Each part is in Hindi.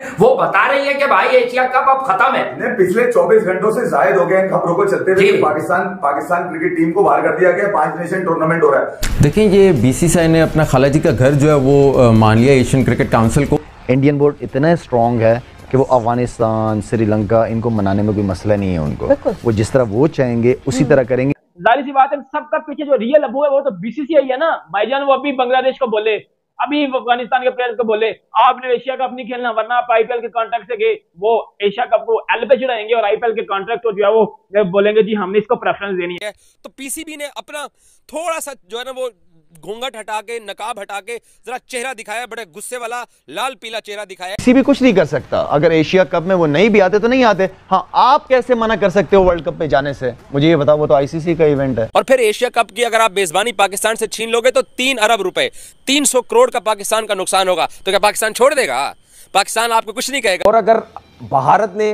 वो बता रही है कि भाई एशिया कप अब खत्म है। पिछले 24 घंटों से जायद हो गए इन खबरों को चलते हुए पाकिस्तान क्रिकेट टीम को बाहर कर दिया गया, 5 नेशन टूर्नामेंट हो रहा है। देखिए, ये बीसीसीआई ने अपना खालाजी का घर जो है वो मान लिया एशियन क्रिकेट काउंसिल को। इंडियन बोर्ड इतना स्ट्रांग है कि वो अफगानिस्तान, श्रीलंका इनको मनाने में कोई मसला नहीं है उनको। वो जिस तरह वो चाहेंगे उसी तरह करेंगे। जाहिर सी बात है, सबका पीछे जो रियल अबू है वो तो बीसीसीआई है ना भाईजान। वो अभी बांग्लादेश को बोले, अभी अफगानिस्तान के प्लेयर्स को बोले आपने एशिया कप नहीं खेलना वरना आप आईपीएल के कॉन्ट्रैक्ट से गए। वो एशिया कप को एल पे चढ़ाएंगे और आईपीएल के कॉन्ट्रैक्ट को जो है वो बोलेंगे जी हमने इसको प्रेफरेंस देनी है। तो पीसीबी ने अपना थोड़ा सा जो है ना वो घूंघट हटा के, नकाब हटा के जरा चेहरा दिखाया, बड़े गुस्से वाला लाल पीला चेहरा दिखाया। किसी भी कुछ नहीं कर सकता। अगर एशिया कप में वो नहीं भी आते तो नहीं आते। हाँ, आप कैसे मना कर सकते हो वर्ल्ड कप में जाने से? मुझे ये बताओ, वो तो आईसीसी का इवेंट है। और फिर एशिया कप की अगर आप मेजबानी पाकिस्तान से छीन लोगे तो 3 अरब रुपए, 300 करोड़ का पाकिस्तान का नुकसान होगा। तो क्या पाकिस्तान छोड़ देगा? पाकिस्तान आपको कुछ नहीं कहेगा। और अगर भारत ने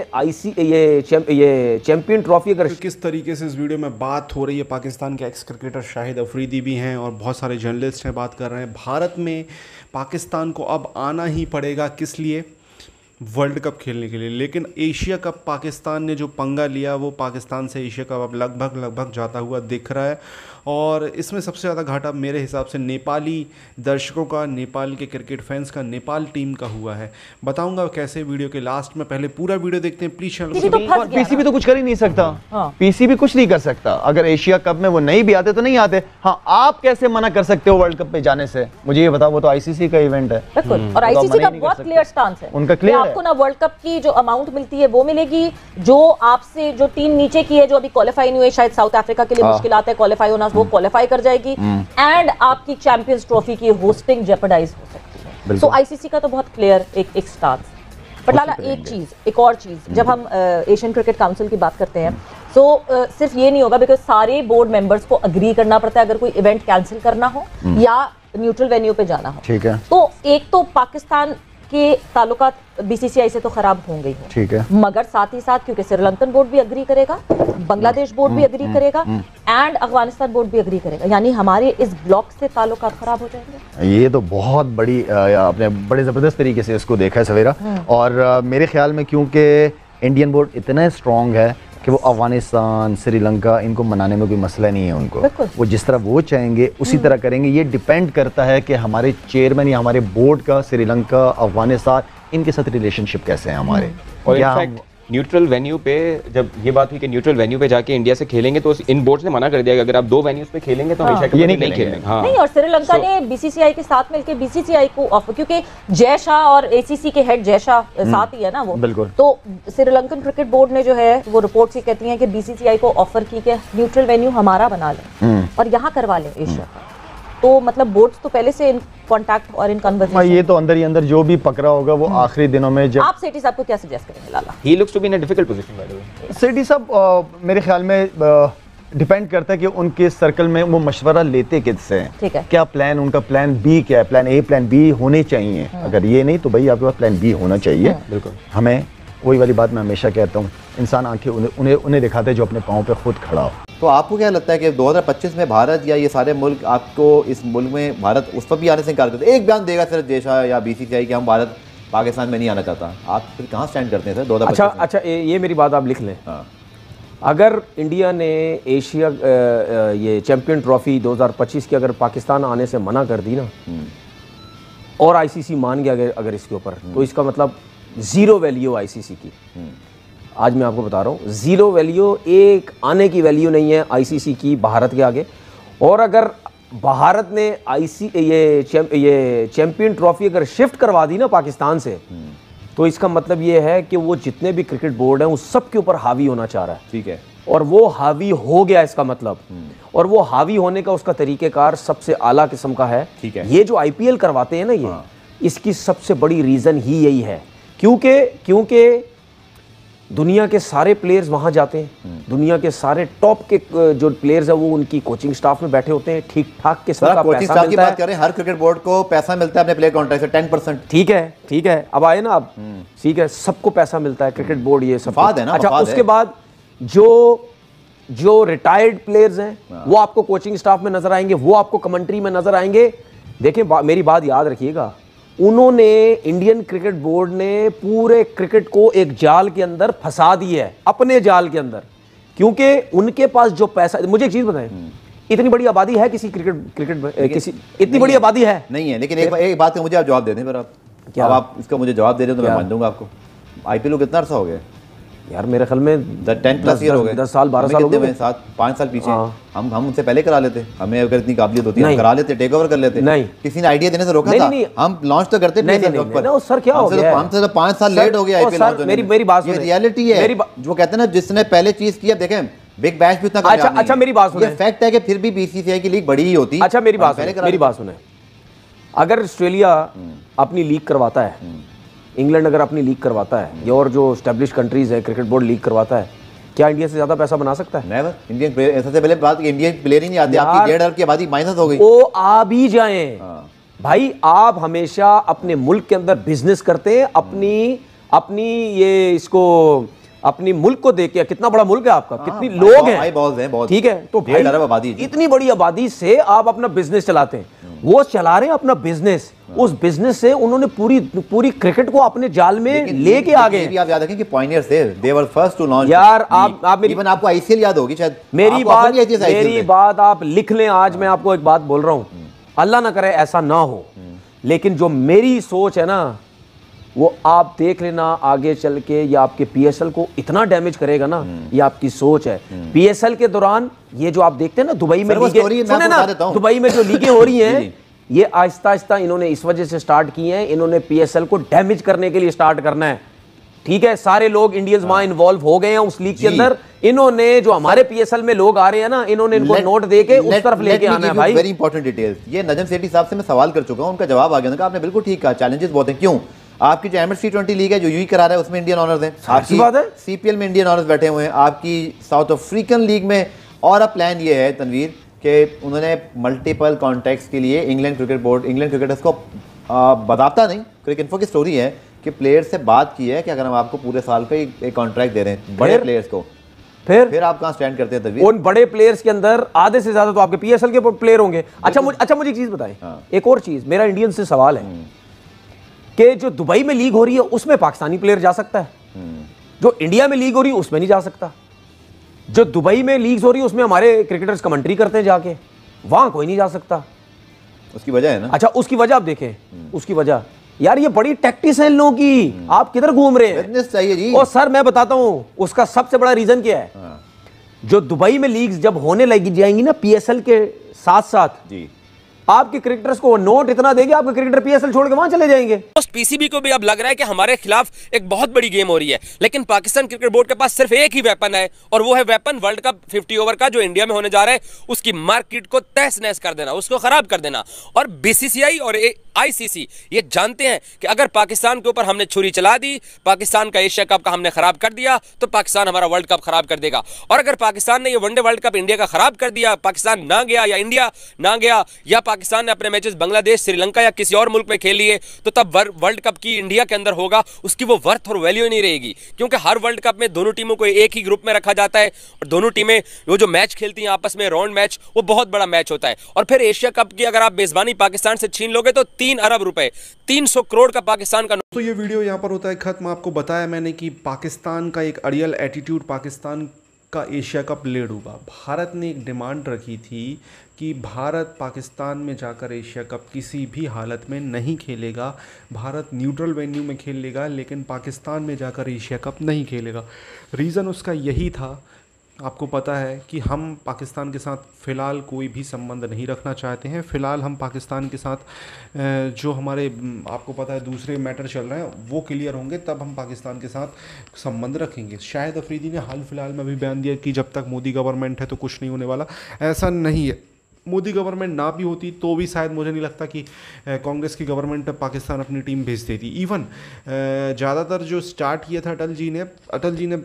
ये चैंपियन ट्रॉफी अगर किस तरीके से इस वीडियो में बात हो रही है, पाकिस्तान के एक्स क्रिकेटर शाहिद अफरीदी भी हैं और बहुत सारे जर्नलिस्ट हैं, बात कर रहे हैं भारत में पाकिस्तान को अब आना ही पड़ेगा। किस लिए? वर्ल्ड कप खेलने के लिए। लेकिन एशिया कप पाकिस्तान ने जो पंगा लिया वो पाकिस्तान से एशिया कप अब लगभग जाता हुआ दिख रहा है। और इसमें सबसे ज़्यादा घाटा मेरे हिसाब से नेपाली दर्शकों का, नेपाल के क्रिकेट फैंस का, नेपाल टीम का हुआ है। बताऊंगा कैसे वीडियो के लास्ट में। पहले पूरा वीडियो देखते हैं प्लीज। पीसीबी तो कुछ कर ही नहीं सकता। पीसीबी कुछ नहीं कर सकता। अगर एशिया कप में वो नहीं भी आते तो नहीं आते। हाँ, आप कैसे मना कर सकते हो वर्ल्ड कप में जाने से? मुझे ये बताओ, वो तो आईसीसी का इवेंट है। और आईसीसी का बहुत क्लियर स्टांस है उनका। क्लियर है आपको ना वर्ल्ड कप की जो अमाउंट मिलती है वो मिलेगी। जो आपसे जो टीम नीचे की है जो अभी क्वालिफाई नहीं हुई, शायद साउथ अफ्रीका के लिए मुश्किलात है क्वालिफाई होना, वो क्वालिफाई कर जाएगी एंड आपकी चैंपियंस ट्रॉफी की होस्टिंग जेपरडाइज हो सकती है। सो आईसीसी का तो बहुत क्लियर एक स्टांस। बट लाला एक और चीज जब हम एशियन क्रिकेट काउंसिल की बात करते हैं तो सिर्फ ये नहीं होगा, बिकॉज सारे बोर्ड मेंबर्स को अग्री करना पड़ता है अगर कोई इवेंट कैंसिल करना हो या न्यूट्रल वेन्यू पे जाना हो। ठीक है। तो एक तो पाकिस्तान के ताल्लुकात बीसीसीआई से तो खराब होंगे ही। ठीक है। मगर साथ ही साथ क्योंकि श्रीलंकन बोर्ड भी अग्री करेगा, बांग्लादेश बोर्ड भी अग्री करेगा एंड अफगानिस्तान बोर्ड भी अग्री करेगा, यानी हमारे इस ब्लॉक से ताल्लुकात खराब हो जाएंगे। ये तो बहुत बड़ी आपने बड़े जबरदस्त तरीके से इसको देखा है सवेरा। और मेरे ख्याल में क्योंकि इंडियन बोर्ड इतना स्ट्रांग है कि वो अफगानिस्तान, श्रीलंका इनको मनाने में कोई मसला नहीं है उनको। वो जिस तरह वो चाहेंगे उसी तरह करेंगे। ये डिपेंड करता है कि हमारे चेयरमैन या हमारे बोर्ड का श्रीलंका, अफगानिस्तान इनके साथ रिलेशनशिप कैसे है हमारे। और इनफैक्ट न्यूट्रल वेन्यू पे जब ये बात हुई कि न्यूट्रल वेन्यू पे जाके इंडिया से खेलेंगे तो इन बोर्ड्स ने मना कर दिया कि अगर आप 2 वेन्यूज पे खेलेंगे तो हमेशा ये नहीं खेलेंगे। हाँ। नहीं, और श्रीलंका ने बीसीसीआई के साथ मिलकर बीसीसीआई को ऑफर, क्योंकि जय शाह और एसीसी के हेड जय शाह साथ ही है ना वो। बिल्कुल। तो श्रीलंकन क्रिकेट बोर्ड ने जो है वो रिपोर्ट्स ही कहती हैं कि बीसीसीआई को ऑफर की कि न्यूट्रल वेन्यू हमारा बना लें और यहाँ करवा लें एशिया का। तो मतलब बोर्ड्स तो पहले से इन कांटेक्ट और इन कन्वर्सेशन। ये तो अंदर ही अंदर जो भी पकड़ा होगा वो आखिरी दिनों में जब। आप सेठी साहब को क्या सजेस्ट करेंगे Lala? He looks to be in a difficult position by the way. Sethi साहब मेरे ख्याल में डिपेंड करता है कि उनके सर्कल में वो मशवरा लेते किससे हैं। ठीक है। क्या प्लान, उनका प्लान बी क्या है? प्लान ए, प्लान बी होने चाहिए। अगर ये नहीं तो भाई आपके पास प्लान बी होना चाहिए। बिल्कुल। हमें वही वाली बात मैं हमेशा कहता हूँ, इंसान आंखें उन्हें दिखाते हैं जो अपने पाँव पे खुद खड़ा हो। तो आपको क्या लगता है कि 2025 में भारत या ये सारे मुल्क, आपको इस मुल्क में भारत उस पर भी आने से इनकार करते? एक बयान देगा सिर्फ देशा या बीसीसीआई कि हम भारत पाकिस्तान में नहीं आना चाहता, आप फिर कहाँ स्टैंड करते हैं सर 2025? अच्छा, ये मेरी बात आप लिख लें। हाँ। अगर इंडिया ने एशिया ये चैंपियन ट्रॉफी 2025 की अगर पाकिस्तान आने से मना कर दी ना और आईसीसी मान गया अगर इसके ऊपर, तो इसका मतलब जीरो वैल्यू आईसीसी की। आज मैं आपको बता रहा हूँ, जीरो वैल्यू, एक आने की वैल्यू नहीं है आईसीसी की भारत के आगे। और अगर भारत ने ये चैंपियन ट्रॉफी अगर शिफ्ट करवा दी ना पाकिस्तान से, तो इसका मतलब ये है कि वो जितने भी क्रिकेट बोर्ड हैं उस सब के ऊपर हावी होना चाह रहा है। ठीक है। और वो हावी हो गया इसका मतलब। और वो हावी होने का उसका तरीकेकार सबसे आला किस्म का है। ठीक है। ये जो आईपीएल करवाते हैं ना इसकी सबसे बड़ी रीजन ही यही है, क्योंकि दुनिया के सारे प्लेयर्स वहां जाते हैं। दुनिया के सारे टॉप के जो प्लेयर्स हैं वो उनकी कोचिंग स्टाफ में बैठे होते हैं, ठीक ठाक किस्म का पैसा मिलता है। की बात करें, हर क्रिकेट बोर्ड को पैसा मिलता है अपने प्लेयर कॉन्ट्रैक्ट से 10%। ठीक है। अब आए ना आप, ठीक है, सबको पैसा मिलता है, क्रिकेट बोर्ड ये सब है ना। अच्छा, उसके बाद जो रिटायर्ड प्लेयर्स हैं वो आपको कोचिंग स्टाफ में नजर आएंगे, वो आपको कमेंट्री में नजर आएंगे। देखिए मेरी बात याद रखिएगा, उन्होंने, इंडियन क्रिकेट बोर्ड ने पूरे क्रिकेट को एक जाल के अंदर फंसा दिया है, अपने जाल के अंदर, क्योंकि उनके पास जो पैसा, मुझे एक चीज बताएं, इतनी बड़ी आबादी है किसी क्रिकेट किसी इतनी बड़ी आबादी है नहीं है, लेकिन एक बात का मुझे आप जवाब दे दें, पर आप क्या आप इसका मुझे जवाब दे दें तो मैं मान दूंगा आपको। आईपीएल को कितना अर्सा हो गया यार? मेरे ख्याल में 10+ ईयर हो गए, 10 साल 12 साल हो गए, 5 साल पीछे। हम उनसे पहले करा लेते, हमें अगर इतनी काबिलियत होती है हम करा लेते, टेक ओवर कर लेते। नहीं, किसी ने आइडिया देने से रोका था? हम लॉन्च तो करते नहीं, सर क्या हो गया? हमसे तो 5 साल लेट हो गया आईपीएल लॉन्च होने में। मेरी बात सुनिए, ये रियलिटी है जो कहते हैं ना, जिसने पहले चीज की। अब देखें बिग बैश भी उतना कामयाब नहीं है। अच्छा मेरी बात सुनिए, ये फैक्ट है कि फिर भी बीसीसीआई की लीग बड़ी ही होती। अच्छा मेरी बात सुने, अगर ऑस्ट्रेलिया अपनी लीग करवाता है, इंग्लैंड अगर अपनी लीग करवाता है, और जो एस्टेब्लिश कंट्रीज है क्रिकेट बोर्ड लीग करवाता है, क्या इंडिया से ज्यादा पैसा बना सकता है? नेवर। इंडियन प्लेयर, सबसे पहले बात इंडियन प्लेयर ही नहीं आते, आपकी 1.5 अरब की आबादी माइनस हो गई। वो आ भी जाए भाई, आप हमेशा अपने मुल्क के अंदर बिजनेस करते हैं, अपनी ये इसको अपनी मुल्क को देख, कितना बड़ा मुल्क है आपका, कितनी लोग हैं, ठीक है, तो 1.5 अरब आबादी, इतनी बड़ी आबादी से आप अपना बिजनेस चलाते हैं, वो चला रहे हैं अपना बिजनेस, उस बिजनेस से उन्होंने पूरी क्रिकेट को अपने जाल में लेके आ गए। आप याद रखें कि पॉइनियर्स थे, दे वर फर्स्ट टू लॉन्च। यार आप मेरी, इवन आपको आईसीएल याद होगी शायद, मेरी बात आप लिख लें। आज मैं आपको एक बात बोल रहा हूं, अल्लाह ना करे ऐसा ना हो, लेकिन जो मेरी सोच है ना, वो आप देख लेना आगे चल के ये आपके पीएसएल को इतना डैमेज करेगा ना, ये आपकी सोच है। पीएसएल के दौरान ये जो आप देखते हैं ना दुबई में लीगें, सुने ना, दुबई में जो लीगें हो रही हैं, ये आहिस्ता आहिस्ता इन्होंने इस वजह से स्टार्ट की हैं, इन्होंने पीएसएल को डैमेज करने के लिए स्टार्ट करना है, ठीक है। सारे लोग इंडियंस वहां इन्वॉल्व हो गए हैं उस लीग के अंदर, इन्होंने जो हमारे पीएसएल में लोग आ रहे हैं ना, इन्होंने इनको नोट देके उस तरफ लेके आना है भाई। वेरी इंपॉर्टेंट डिटेल्स, ये नजम सेठी साहब से मैं सवाल कर चुका हूं, उनका जवाब आ गया, आपने बिल्कुल ठीक कहा, चैलेंजेस बहुत हैं। क्यों? आपकी जो एमएस T20 लीग है जो यूई करा रहा है, उसमें इंडियन ऑनर्स हैं, आपकी बात है, सीपीएल में इंडियन ऑनर्स बैठे हुए हैं, आपकी साउथ अफ्रीकन लीग में, और अब प्लान ये है तनवीर कि उन्होंने मल्टीपल कॉन्टेक्ट्स के लिए इंग्लैंड क्रिकेटर्स को बताता नहीं, क्रिकेट इन्फो की स्टोरी है कि प्लेयर से बात की है कि अगर हम आपको पूरे साल का एक कॉन्ट्रैक्ट दे रहे हैं बड़े प्लेयर्स को, फिर आप कहाँ स्टैंड करते हैं तनवीर? उन बड़े प्लेयर्स के अंदर आधे से ज्यादा तो आपके पीएसएल के प्लेयर होंगे। अच्छा मुझे एक चीज बताएं, एक और चीज, मेरा इंडियन से सवाल है कि जो दुबई में लीग हो रही है उसमें पाकिस्तानी प्लेयर जा सकता है, जो इंडिया में लीग हो रही है उसमें नहीं जा सकता। जो दुबई में लीग्स हो रही है उसमें हमारे क्रिकेटर्स कमेंट्री करते हैं जाके, वहां कोई नहीं जा सकता। उसकी वजह है ना? अच्छा उसकी वजह आप देखें, उसकी वजह यार ये बड़ी टैक्टिस है इन लोगों की, आप किधर घूम रहे हैं? बिजनेस चाहिए जी। और सर मैं बताता हूं उसका सबसे बड़ा रीजन क्या है, जो दुबई में लीग्स जब होने लगी जाएंगी ना पीएसएल के साथ साथ जी, आपके क्रिकेटर्स को नोट इतना देंगे, आपके क्रिकेटर पीएसएल छोड़ के वहां चले जाएंगे। पीसीबी को भी अब लग रहा है कि हमारे खिलाफ एक बहुत बड़ी गेम हो रही है, लेकिन पाकिस्तान क्रिकेट बोर्ड के पास सिर्फ एक ही वेपन है, और वो है वेपन वर्ल्ड कप 50 ओवर का जो इंडिया में होने जा रहा है, उसकी मार्केट को तहस नहस कर देना, उसको खराब कर देना। और बीसीसीआई और आईसीसी ये जानते हैं कि अगर पाकिस्तान के ऊपर हमने छुरी चला दी, पाकिस्तान का एशिया कप का हमने खराब कर दिया, तो पाकिस्तान हमारा वर्ल्ड कप खराब कर देगा। और अगर पाकिस्तान ने ये वनडे वर्ल्ड कप इंडिया का खराब कर दिया, पाकिस्तान ना गया या इंडिया ना गया, या पाकिस्तान ने अपने मैचेस बांग्लादेश, श्रीलंका या किसी और मुल्क में खेल लिए, तो तब वर्ल्ड कप की इंडिया के अंदर होगा, उसकी वो वर्थ और वैल्यू नहीं रहेगी। क्योंकि हर वर्ल्ड कप में दोनों टीमों को एक ही ग्रुप में रखा जाता है, और दोनों टीमें वो जो मैच खेलती हैं आपस में, राउंड मैच, वो बहुत बड़ा मैच होता है। और फिर एशिया कप की अगर आप मेजबानी पाकिस्तान से छीन लोगे तो 3 अरब रुपए, 300 करोड़ का पाकिस्तान का। तो ये वीडियो यहाँ पर होता है खत्म। आपको बताया मैंने कि पाकिस्तान का एक अड़ियल एटीट्यूड, पाकिस्तान का एशिया कप ले डूबा। भारत ने एक डिमांड रखी थी कि भारत पाकिस्तान में जाकर एशिया कप किसी भी हालत में नहीं खेलेगा, भारत न्यूट्रल वेन्यू में खेल लेगा, लेकिन पाकिस्तान में जाकर एशिया कप नहीं खेलेगा। रीज़न उसका यही था, आपको पता है कि हम पाकिस्तान के साथ फ़िलहाल कोई भी संबंध नहीं रखना चाहते हैं। फ़िलहाल हम पाकिस्तान के साथ जो हमारे आपको पता है दूसरे मैटर चल रहे हैं वो क्लियर होंगे, तब हम पाकिस्तान के साथ संबंध रखेंगे। शाहिद अफरीदी ने हाल फिलहाल में भी बयान दिया कि जब तक मोदी गवर्नमेंट है तो कुछ नहीं होने वाला। ऐसा नहीं है, मोदी गवर्नमेंट ना भी होती तो भी शायद मुझे नहीं लगता कि कांग्रेस की गवर्नमेंट पाकिस्तान अपनी टीम भेज देती। इवन ज़्यादातर जो स्टार्ट किया था अटल जी ने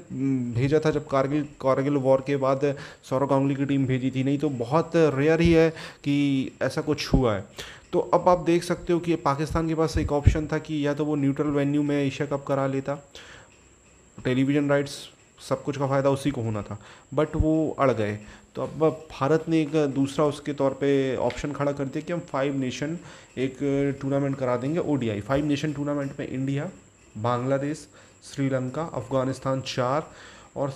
भेजा था जब कारगिल वॉर के बाद सौरव गांगुली की टीम भेजी थी, नहीं तो बहुत रेयर ही है कि ऐसा कुछ हुआ है। तो अब आप देख सकते हो कि पाकिस्तान के पास एक ऑप्शन था कि या तो वो न्यूट्रल वेन्यू में एशिया कप करा लेता, टेलीविज़न राइट्स सब कुछ का फ़ायदा उसी को होना था, बट वो अड़ गए। तो अब भारत ने एक दूसरा उसके तौर पे ऑप्शन खड़ा कर दिया कि हम 5 नेशन एक टूर्नामेंट करा देंगे ODI। 5 नेशन टूर्नामेंट में इंडिया, बांग्लादेश, श्रीलंका, अफ़गानिस्तान 4 और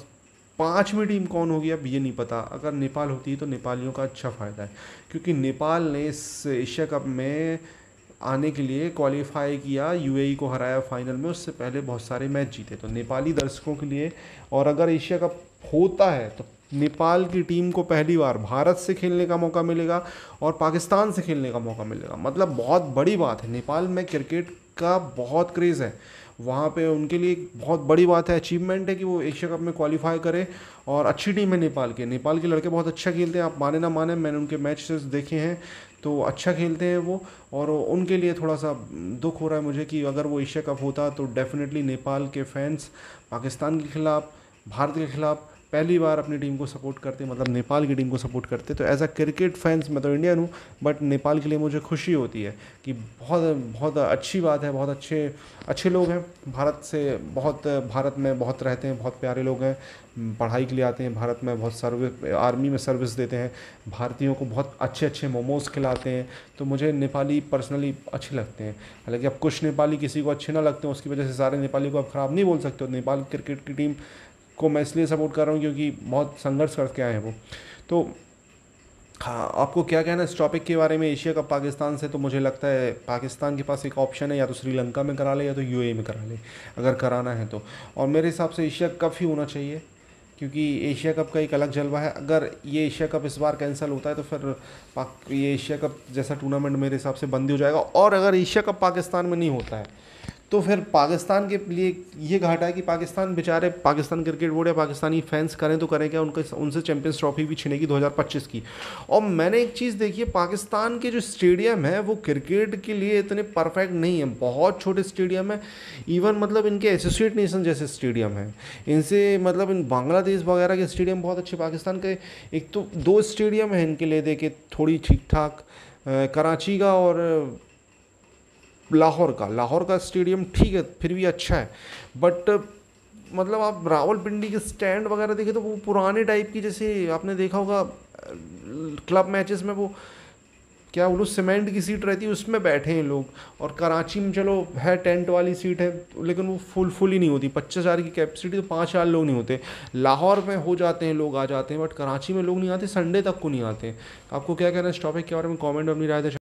5वीं टीम कौन होगी अब ये नहीं पता। अगर नेपाल होती है तो नेपालियों का अच्छा फ़ायदा है, क्योंकि नेपाल ने इस एशिया कप में आने के लिए क्वालिफाई किया, UAE को हराया फाइनल में, उससे पहले बहुत सारे मैच जीते। तो नेपाली दर्शकों के लिए, और अगर एशिया कप होता है तो नेपाल की टीम को पहली बार भारत से खेलने का मौका मिलेगा और पाकिस्तान से खेलने का मौका मिलेगा। मतलब बहुत बड़ी बात है। नेपाल में क्रिकेट का बहुत क्रेज़ है, वहाँ पे उनके लिए बहुत बड़ी बात है, अचीवमेंट है कि वो एशिया कप में क्वालिफाई करे। और अच्छी टीम है नेपाल के लड़के बहुत अच्छा खेलते हैं, आप माने ना माने, मैंने उनके मैचेस देखे हैं तो अच्छा खेलते हैं वो। और उनके लिए थोड़ा सा दुख हो रहा है मुझे कि अगर वो एशिया कप होता तो डेफिनेटली नेपाल के फैंस पाकिस्तान के खिलाफ, भारत के खिलाफ पहली बार अपनी टीम को सपोर्ट करते, मतलब नेपाल की टीम को सपोर्ट करते। तो एज अ क्रिकेट फैंस मैं तो इंडियन हूँ, बट नेपाल के लिए मुझे खुशी होती है कि बहुत बहुत अच्छी बात है, बहुत अच्छे लोग हैं भारत से, भारत में बहुत रहते हैं, बहुत प्यारे लोग हैं, पढ़ाई के लिए आते हैं भारत में, बहुत सर्विस, आर्मी में सर्विस देते हैं, भारतीयों को बहुत अच्छे अच्छे मोमोज़ खिलाते हैं। तो मुझे नेपाली पर्सनली अच्छे लगते हैं। हालांकि अब कुछ नेपाली किसी को अच्छे ना लगते हैं, उसकी वजह से सारे नेपाली को आप ख़राब नहीं बोल सकते हो। नेपाल क्रिकेट की टीम को मैं इसलिए सपोर्ट कर रहा हूँ क्योंकि बहुत संघर्ष करके आए हैं वो। तो हाँ, आपको क्या कहना है इस टॉपिक के बारे में, एशिया कप पाकिस्तान से? तो मुझे लगता है पाकिस्तान के पास एक ऑप्शन है, या तो श्रीलंका में करा ले या तो UAE में करा ले, अगर कराना है तो। और मेरे हिसाब से एशिया कप ही होना चाहिए, क्योंकि एशिया कप का एक अलग जलवा है। अगर ये एशिया कप इस बार कैंसिल होता है तो फिर ये एशिया कप जैसा टूर्नामेंट मेरे हिसाब से बंद ही हो जाएगा। और अगर एशिया कप पाकिस्तान में नहीं होता है तो फिर पाकिस्तान के लिए ये घाटा है कि पाकिस्तान बेचारे, पाकिस्तान क्रिकेट बोर्ड या पाकिस्तानी फैंस करें तो करें क्या, उनसे चैंपियंस ट्रॉफी भी छिनेगी 2025 की। और मैंने एक चीज़ देखी है, पाकिस्तान के जो स्टेडियम है वो क्रिकेट के लिए इतने परफेक्ट नहीं है, बहुत छोटे स्टेडियम है। इवन मतलब इनके एसोसिएट नेशन जैसे स्टेडियम है, इनसे मतलब इन बांग्लादेश वगैरह के स्टेडियम बहुत अच्छे। पाकिस्तान के एक तो 2 स्टेडियम है इनके लिए देखे थोड़ी ठीक ठाक, कराची का और लाहौर का स्टेडियम ठीक है, फिर भी अच्छा है। बट मतलब आप रावलपिंडी के स्टैंड वगैरह देखें तो वो पुराने टाइप की, जैसे आपने देखा होगा क्लब मैचेस में वो क्या बोलूँ, सीमेंट की सीट रहती है उसमें बैठे हैं लोग। और कराची में चलो है टेंट वाली सीट है, लेकिन वो फुल ही नहीं होती। 25,000 की कैपेसिटी तो 5,000 लोग नहीं होते। लाहौर में हो जाते हैं लोग, आ जाते हैं, बट कराची में लोग नहीं आते, संडे तक को नहीं आते। आपको क्या कहना है इस टॉपिक के बारे में? कमेंट में अपनी राय दें।